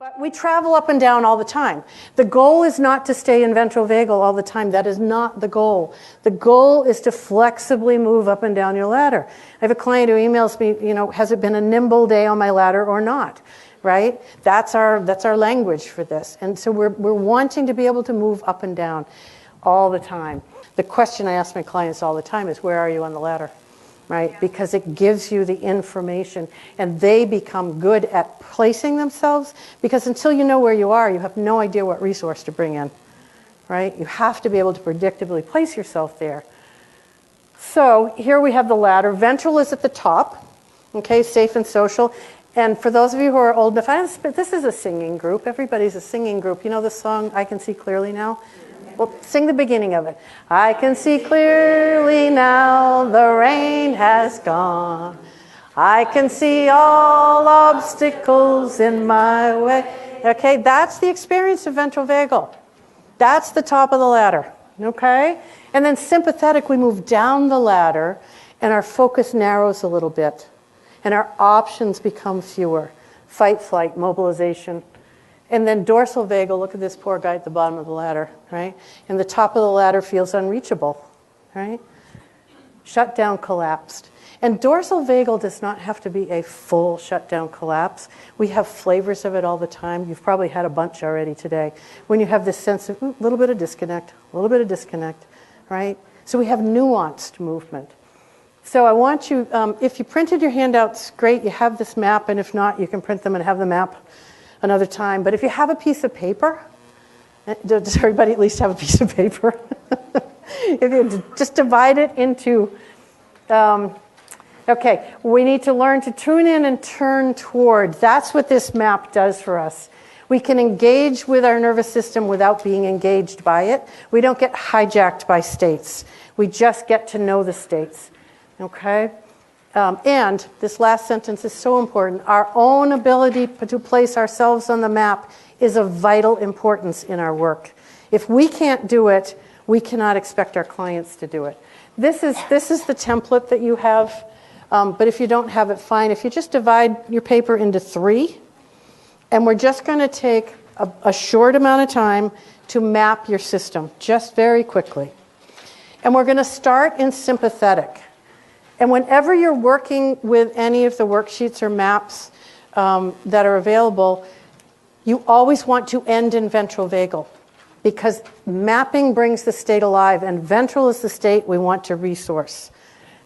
But we travel up and down all the time. The goal is not to stay in ventrovagal all the time. That is not the goal. The goal is to flexibly move up and down your ladder. I have a client who emails me, has it been a nimble day on my ladder or not? Right? That's our language for this. And so we're wanting to be able to move up and down all the time. The question I ask my clients all the time is, where are you on the ladder? Right? Because it gives you the information, and they become good at placing themselves, because until you know where you are, you have no idea what resource to bring in. Right? You have to be able to predictably place yourself there. So here we have the ladder. Ventral is at the top, okay, safe and social. And for those of you who are old enough, this is a singing group. Everybody's a singing group. You know the song, I Can See Clearly Now? Well, sing the beginning of it. I can see clearly now, the rain has gone. I can see all obstacles in my way. Okay, that's the experience of ventrovagal. That's the top of the ladder. Okay? And then sympathetic, we move down the ladder, and our focus narrows a little bit. And our options become fewer. Fight, flight, mobilization. And then dorsal vagal, look at this poor guy at the bottom of the ladder, right? And the top of the ladder feels unreachable, right? Shutdown, collapsed. And dorsal vagal does not have to be a full shutdown collapse. We have flavors of it all the time. You've probably had a bunch already today. When you have this sense of a little bit of disconnect, a little bit of disconnect, right? So we have nuanced movement. So I want you, if you printed your handouts, great, you have this map, and if not, you can print them and have the map another time. But if you have a piece of paper, does everybody at least have a piece of paper? If you just divide it into, okay, we need to learn to tune in and turn toward. That's what this map does for us. We can engage with our nervous system without being engaged by it. We don't get hijacked by states. We just get to know the states. Okay? And this last sentence is so important. Our own ability to place ourselves on the map is of vital importance in our work. If we can't do it, we cannot expect our clients to do it. This is the template that you have, but if you don't have it, fine. If you just divide your paper into 3, and we're just going to take a short amount of time to map your system, just very quickly. And we're going to start in sympathetic. And whenever you're working with any of the worksheets or maps that are available, you always want to end in ventrovagal, because mapping brings the state alive, and ventral is the state we want to resource.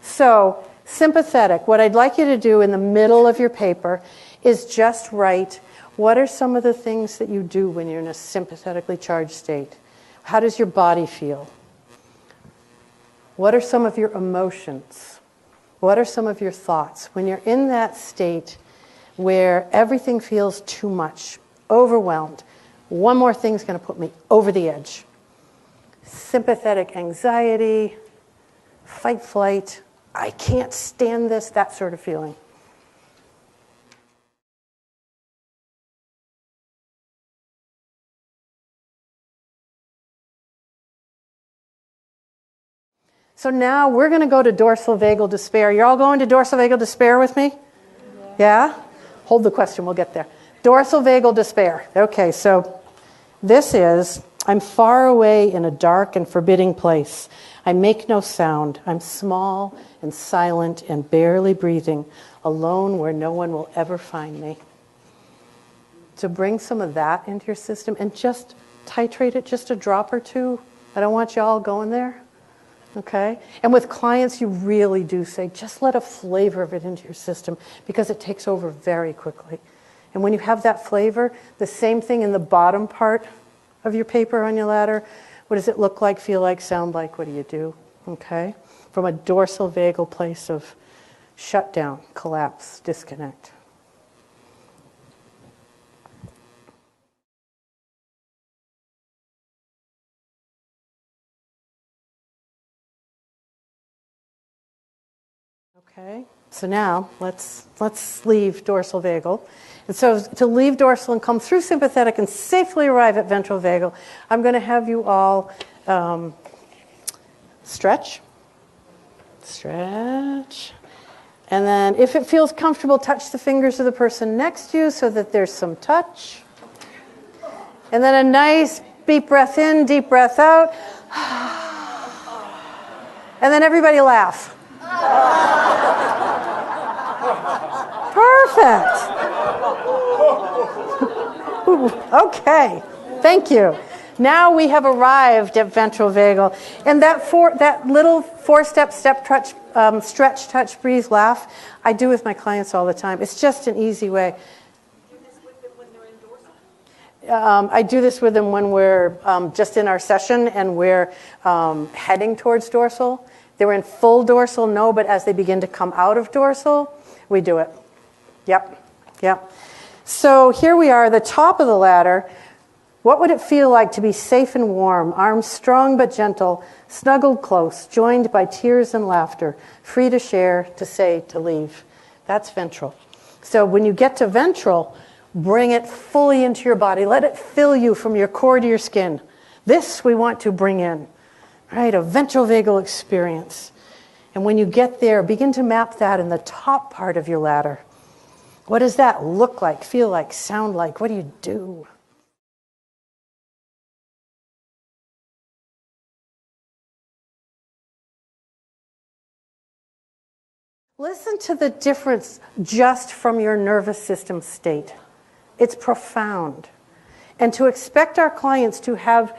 So sympathetic, what I'd like you to do in the middle of your paper is just write, what are some of the things that you do when you're in a sympathetically charged state? How does your body feel? What are some of your emotions? What are some of your thoughts? When you're in that state where everything feels too much, overwhelmed, one more thing's going to put me over the edge. Sympathetic anxiety, fight, flight, I can't stand this, that sort of feeling. So now we're going to go to dorsal vagal despair. You're all going to dorsal vagal despair with me? Yeah? Hold the question, we'll get there. Dorsal vagal despair. Okay, so this is, I'm far away in a dark and forbidding place. I make no sound. I'm small and silent and barely breathing, alone where no one will ever find me. So bring some of that into your system and just titrate it just a drop or two. I don't want you all going there. Okay? And with clients, you really do say, just let a flavor of it into your system, because it takes over very quickly. And when you have that flavor, the same thing in the bottom part of your paper on your ladder. What does it look like, feel like, sound like? What do you do? Okay? From a dorsal vagal place of shutdown, collapse, disconnect. Okay, so now let's leave dorsal vagal. And so to leave dorsal and come through sympathetic and safely arrive at ventral vagal, I'm going to have you all stretch, and then if it feels comfortable, touch the fingers of the person next to you so that there's some touch. And then a nice deep breath in, deep breath out. And then everybody laugh. Perfect. Okay, thank you. Now we have arrived at ventral vagal. And that little four-step touch, stretch, touch, breathe, laugh, I do with my clients all the time. It's just an easy way. I do this with them when we're just in our session and we're heading towards dorsal. They're in full dorsal, no, but as they begin to come out of dorsal, we do it. Yep. So here we are, the top of the ladder. What would it feel like to be safe and warm, arms strong but gentle, snuggled close, joined by tears and laughter, free to share, to say, to leave? That's ventral. So when you get to ventral, bring it fully into your body. Let it fill you from your core to your skin. This we want to bring in, right? A ventral vagal experience. And when you get there, begin to map that in the top part of your ladder. What does that look like, feel like, sound like? What do you do? Listen to the difference just from your nervous system state. It's profound. And to expect our clients to have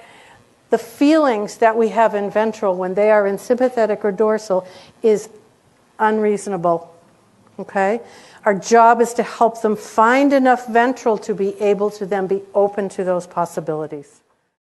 the feelings that we have in ventral when they are in sympathetic or dorsal is unreasonable. Okay? Our job is to help them find enough ventral to be able to then be open to those possibilities.